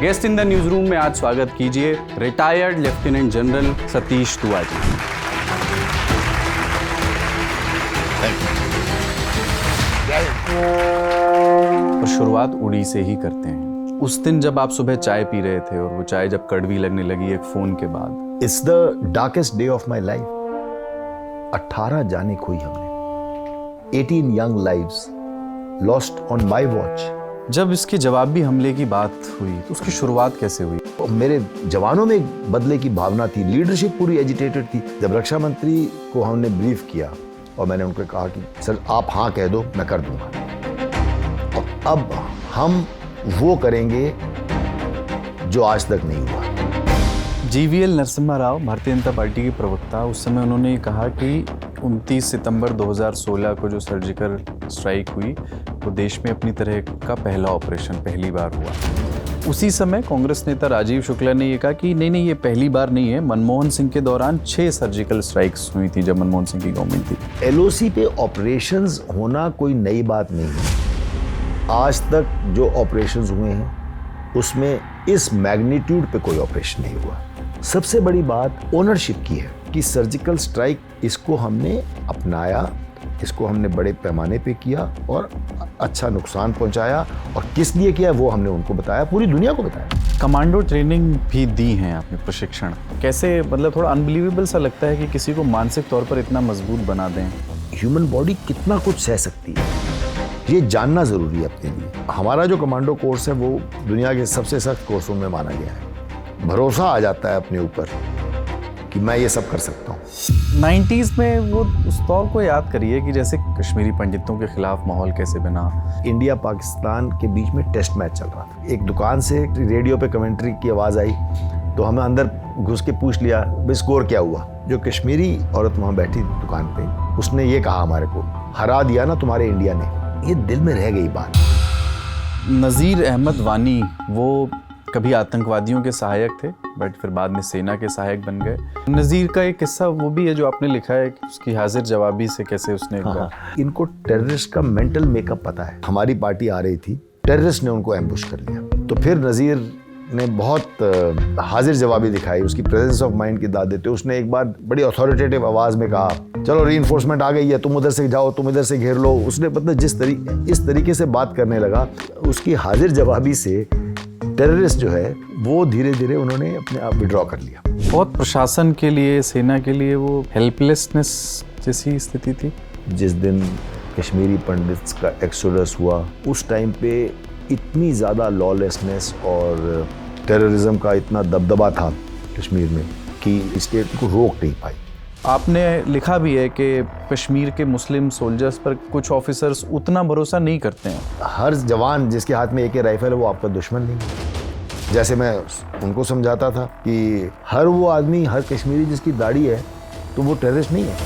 Guest in the news room में आज स्वागत कीजिए रिटायर्ड लेफ्टिनेंट जनरल सतीश दुआ जी। और शुरुआत उड़ी से ही करते हैं। उस दिन जब आप सुबह चाय पी रहे थे और वो चाय जब कड़वी लगने लगी एक फोन के बाद। It's the darkest day of my life. 18 जाने खोई हमने, 18 young lives lost on my watch. जब इसके जवाबी हमले की बात हुई तो उसकी शुरुआत कैसे हुई? मेरे जवानों में एक बदले की भावना थी, लीडरशिप पूरी एजिटेटेड थी। जब रक्षा मंत्री को हमने ब्रीफ किया और मैंने उनको कहा कि सर आप हाँ कह दो, मैं कर दूंगा। और अब हम वो करेंगे जो आज तक नहीं हुआ। जीवीएल नरसिम्हा राव भारतीय जनता पार्टी के प्रवक्ता, उस समय उन्होंने कहा कि 29 सितंबर 2016 को जो सर्जिकल स्ट्राइक हुई वो देश में अपनी तरह का पहला ऑपरेशन पहली बार हुआ। उसी समय कांग्रेस नेता राजीव शुक्ला ने ये कहा कि नहीं ये पहली बार नहीं है, मनमोहन सिंह के दौरान 6 सर्जिकल स्ट्राइक्स हुई थी जब मनमोहन सिंह की गवर्नमेंट थी। एलओसी पे ऑपरेशंस होना कोई नई बात नहीं है। आज तक जो ऑपरेशंस हुए हैं उसमें इस मैग्नीट्यूड पे कोई ऑपरेशन नहीं हुआ। सबसे बड़ी बात ओनरशिप की है कि सर्जिकल स्ट्राइक इसको हमने अपनाया, इसको हमने बड़े पैमाने पे किया और अच्छा नुकसान पहुंचाया, और किस लिए किया वो हमने उनको बताया, पूरी दुनिया को बताया। कमांडो ट्रेनिंग भी दी है आपने, प्रशिक्षण कैसे, मतलब थोड़ा अनबिलीवेबल सा लगता है कि किसी को मानसिक तौर पर इतना मजबूत बना दें। ह्यूमन बॉडी कितना कुछ सह सकती है ये जानना जरूरी है अपने लिए। हमारा जो कमांडो कोर्स है वो दुनिया के सबसे सख्त कोर्सों में माना गया है। भरोसा आ जाता है अपने ऊपर कि मैं ये सब कर सकता हूँ। 90s में वो उस दौर को याद करिए कि जैसे कश्मीरी पंडितों के खिलाफ माहौल कैसे बना। इंडिया पाकिस्तान के बीच में टेस्ट मैच चल रहा था। एक दुकान से रेडियो पे कमेंट्री की आवाज़ आई तो हमें अंदर घुस के पूछ लिया भाई स्कोर क्या हुआ। जो कश्मीरी औरत वहाँ बैठी दुकान पे, उसने ये कहा हमारे को, हरा दिया ना तुम्हारे इंडिया ने। ये दिल में रह गई बात। नज़ीर अहमद वानी वो कभी आतंकवादियों के सहायक थे बट फिर बाद में सेना के सहायक बन गए। नज़ीर का एक किस्सा वो भी है जो आपने लिखा है कि उसकी हाजिर जवाबी से कैसे उसने इनको टेररिस्ट का मेंटल मेकअप पता है। हमारी पार्टी आ रही थी, टेररिस्ट ने उनको एम्बुश कर लिया, तो फिर नज़ीर ने बहुत हाजिर जवाबी दिखाई, उसकी प्रेजेंस ऑफ माइंड की दाद देते। उसने एक बार बड़ी अथॉरिटेटिव आवाज़ में कहा चलो रीइंफोर्समेंट आ गई है, तुम उधर से जाओ, तुम इधर से घेर लो। उसने मतलब इस तरीके से बात करने लगा, उसकी हाजिर जवाबी से टेररिस्ट जो है वो धीरे धीरे उन्होंने अपने आप विड्रॉ कर लिया। बहुत प्रशासन के लिए, सेना के लिए वो हेल्पलेसनेस जैसी स्थिति थी। जिस दिन कश्मीरी पंडित्स का एक्सोडस हुआ उस टाइम पे इतनी ज़्यादा लॉलेसनेस और टेररिज्म का इतना दबदबा था कश्मीर में कि स्टेट को रोक नहीं पाई। आपने लिखा भी है कि कश्मीर के मुस्लिम सोल्जर्स पर कुछ ऑफिसर्स उतना भरोसा नहीं करते हैं। हर जवान जिसके हाथ में एक राइफल है वो आपका दुश्मन नहीं है। जैसे मैं उनको समझाता था कि हर वो आदमी, हर कश्मीरी जिसकी दाढ़ी है तो वो टेररिस्ट नहीं है।